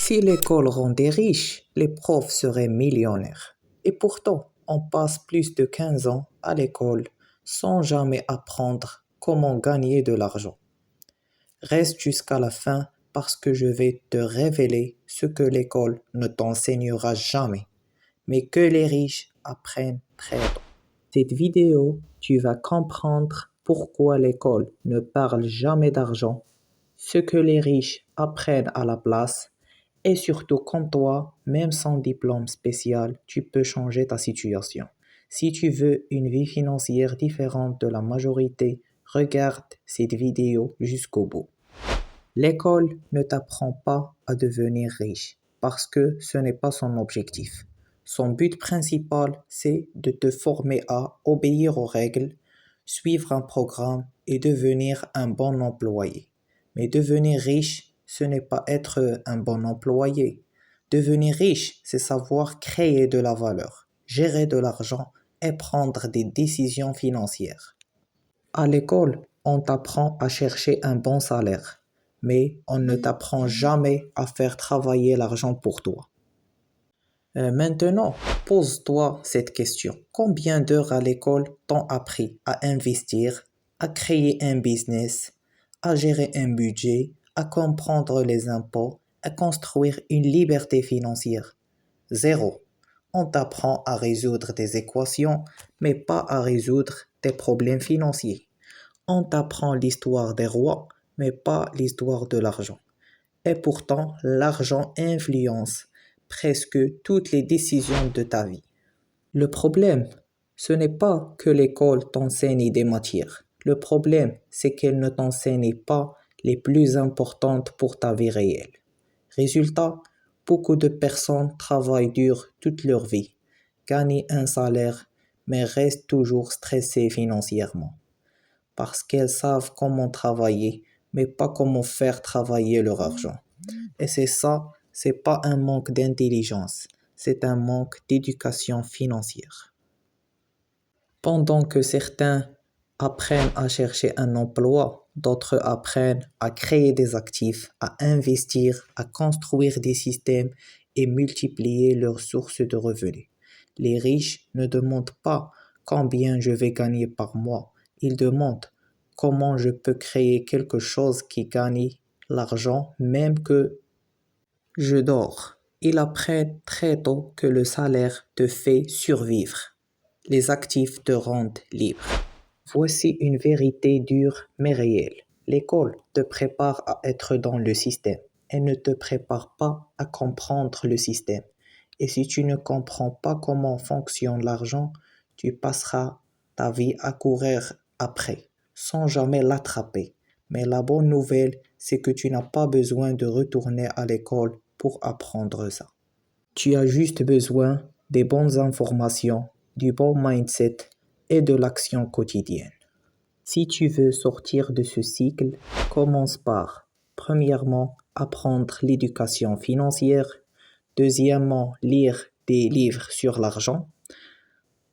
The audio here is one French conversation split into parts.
Si l'école rendait riche, les profs seraient millionnaires. Et pourtant, on passe plus de 15 ans à l'école sans jamais apprendre comment gagner de l'argent. Reste jusqu'à la fin parce que je vais te révéler ce que l'école ne t'enseignera jamais, mais que les riches apprennent très tôt. Cette vidéo, tu vas comprendre pourquoi l'école ne parle jamais d'argent, ce que les riches apprennent à la place, et surtout comme toi, même sans diplôme spécial, tu peux changer ta situation. Si tu veux une vie financière différente de la majorité, regarde cette vidéo jusqu'au bout. L'école ne t'apprend pas à devenir riche parce que ce n'est pas son objectif. Son but principal, c'est de te former à obéir aux règles, suivre un programme et devenir un bon employé. Mais devenir riche, ce n'est pas être un bon employé. Devenir riche, c'est savoir créer de la valeur, gérer de l'argent et prendre des décisions financières. À l'école, on t'apprend à chercher un bon salaire, mais on ne t'apprend jamais à faire travailler l'argent pour toi. Maintenant, pose-toi cette question. Combien d'heures à l'école t'ont appris à investir, à créer un business, à gérer un budget, à comprendre les impôts, à construire une liberté financière? Zéro. On t'apprend à résoudre des équations, mais pas à résoudre tes problèmes financiers. On t'apprend l'histoire des rois, mais pas l'histoire de l'argent. Et pourtant, l'argent influence presque toutes les décisions de ta vie. Le problème, ce n'est pas que l'école t'enseigne des matières. Le problème, c'est qu'elle ne t'enseigne pas les plus importantes pour ta vie réelle. Résultat, beaucoup de personnes travaillent dur toute leur vie, gagnent un salaire, mais restent toujours stressées financièrement. Parce qu'elles savent comment travailler, mais pas comment faire travailler leur argent. Et c'est pas un manque d'intelligence, c'est un manque d'éducation financière. Pendant que certains apprennent à chercher un emploi, d'autres apprennent à créer des actifs, à investir, à construire des systèmes et multiplier leurs sources de revenus. Les riches ne demandent pas combien je vais gagner par mois, ils demandent comment je peux créer quelque chose qui gagne l'argent même que je dors. Ils apprennent très tôt que le salaire te fait survivre. Les actifs te rendent libre. Voici une vérité dure mais réelle. L'école te prépare à être dans le système. Elle ne te prépare pas à comprendre le système. Et si tu ne comprends pas comment fonctionne l'argent, tu passeras ta vie à courir après, sans jamais l'attraper. Mais la bonne nouvelle, c'est que tu n'as pas besoin de retourner à l'école pour apprendre ça. Tu as juste besoin des bonnes informations, du bon mindset et de l'action quotidienne. Si tu veux sortir de ce cycle, commence par, premièrement, apprendre l'éducation financière, deuxièmement, lire des livres sur l'argent,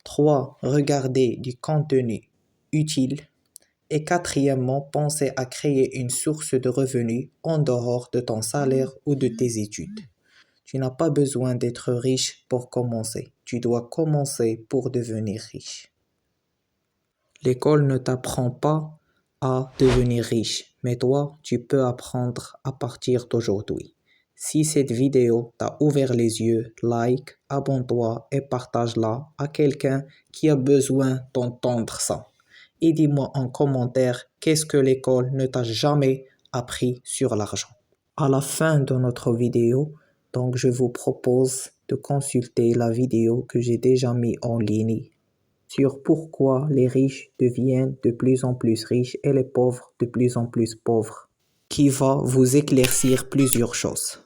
3. Regarder du contenu utile et quatrièmement, penser à créer une source de revenus en dehors de ton salaire ou de tes études. Tu n'as pas besoin d'être riche pour commencer. Tu dois commencer pour devenir riche. L'école ne t'apprend pas à devenir riche, mais toi, tu peux apprendre à partir d'aujourd'hui. Si cette vidéo t'a ouvert les yeux, like, abonne-toi et partage-la à quelqu'un qui a besoin d'entendre ça. Et dis-moi en commentaire qu'est-ce que l'école ne t'a jamais appris sur l'argent. À la fin de notre vidéo, donc je vous propose de consulter la vidéo que j'ai déjà mise en ligne sur pourquoi les riches deviennent de plus en plus riches et les pauvres de plus en plus pauvres, qui va vous éclaircir plusieurs choses.